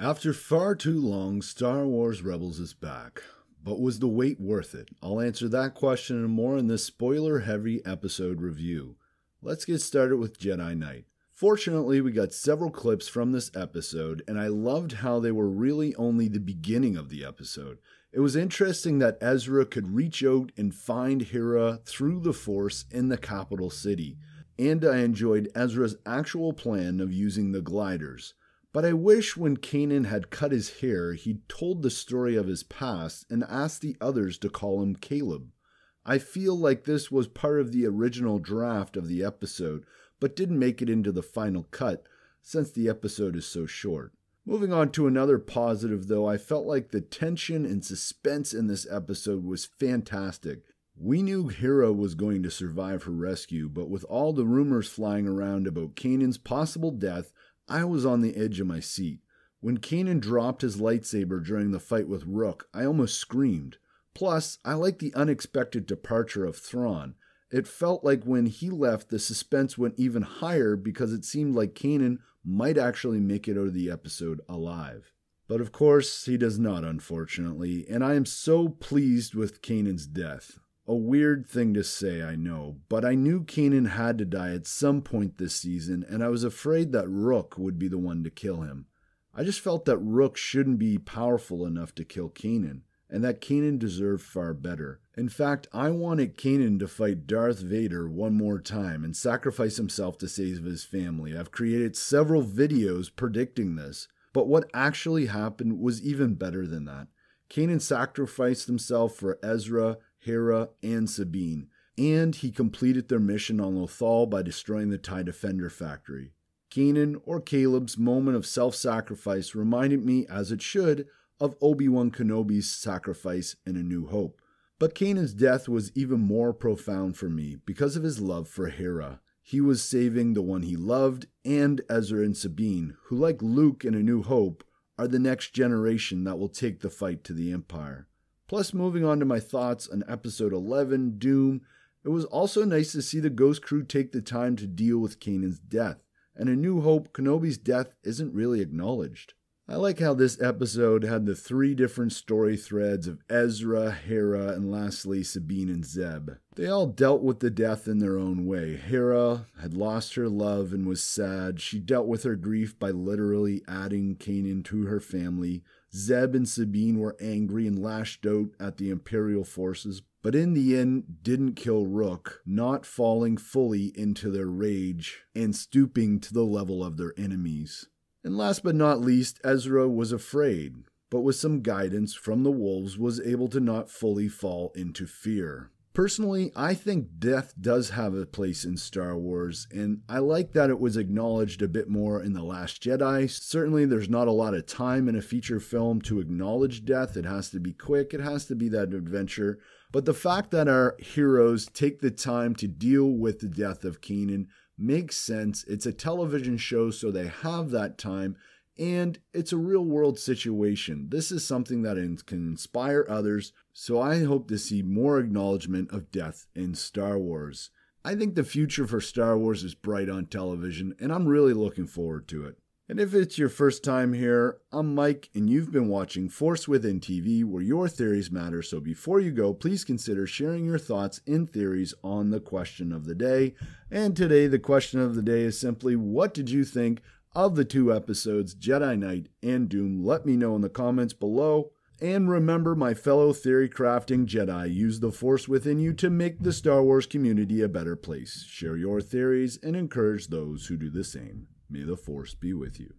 After far too long, Star Wars Rebels is back. But was the wait worth it? I'll answer that question and more in this spoiler-heavy episode review. Let's get started with Jedi Night. Fortunately, we got several clips from this episode, and I loved how they were really only the beginning of the episode. It was interesting that Ezra could reach out and find Hera through the Force in the capital city, and I enjoyed Ezra's actual plan of using the gliders. But I wish when Kanan had cut his hair, he'd told the story of his past and asked the others to call him Caleb. I feel like this was part of the original draft of the episode, but didn't make it into the final cut since the episode is so short. Moving on to another positive though, I felt like the tension and suspense in this episode was fantastic. We knew Hera was going to survive her rescue, but with all the rumors flying around about Kanan's possible death, I was on the edge of my seat. When Kanan dropped his lightsaber during the fight with Rook, I almost screamed. Plus, I like the unexpected departure of Thrawn. It felt like when he left, the suspense went even higher because it seemed like Kanan might actually make it out of the episode alive. But of course, he does not, unfortunately, and I am so pleased with Kanan's death. A weird thing to say, I know, but I knew Kanan had to die at some point this season, and I was afraid that Rook would be the one to kill him. I just felt that Rook shouldn't be powerful enough to kill Kanan, and that Kanan deserved far better. In fact, I wanted Kanan to fight Darth Vader one more time and sacrifice himself to save his family. I've created several videos predicting this, but what actually happened was even better than that. Kanan sacrificed himself for Ezra, Hera, and Sabine, and he completed their mission on Lothal by destroying the TIE Defender factory. Kanan, or Caleb's moment of self-sacrifice reminded me, as it should, of Obi-Wan Kenobi's sacrifice in A New Hope. But Kanan's death was even more profound for me because of his love for Hera. He was saving the one he loved, and Ezra and Sabine, who, like Luke in A New Hope, are the next generation that will take the fight to the Empire. Plus, moving on to my thoughts on Episode 11, Dume, it was also nice to see the Ghost Crew take the time to deal with Kanan's death, and A New Hope, Kenobi's death isn't really acknowledged. I like how this episode had the three different story threads of Ezra, Hera, and lastly Sabine and Zeb. They all dealt with the death in their own way. Hera had lost her love and was sad. She dealt with her grief by literally adding Kanan to her family. Zeb and Sabine were angry and lashed out at the Imperial forces, but in the end didn't kill Rook, not falling fully into their rage and stooping to the level of their enemies. And last but not least, Ezra was afraid, but with some guidance from the wolves was able to not fully fall into fear. Personally, I think death does have a place in Star Wars, and I like that it was acknowledged a bit more in The Last Jedi. Certainly, there's not a lot of time in a feature film to acknowledge death. It has to be quick, it has to be that adventure. But the fact that our heroes take the time to deal with the death of Kanan makes sense. It's a television show, so they have that time, and it's a real-world situation. This is something that can inspire others, so I hope to see more acknowledgement of death in Star Wars. I think the future for Star Wars is bright on television, and I'm really looking forward to it. And if it's your first time here, I'm Mike, and you've been watching Force Within TV, where your theories matter. So before you go, please consider sharing your thoughts and theories on the question of the day. And today, the question of the day is simply, what did you think of the two episodes, Jedi Night and Dume? Let me know in the comments below. And remember, my fellow theory crafting Jedi, use the Force within you to make the Star Wars community a better place. Share your theories and encourage those who do the same. May the Force be with you.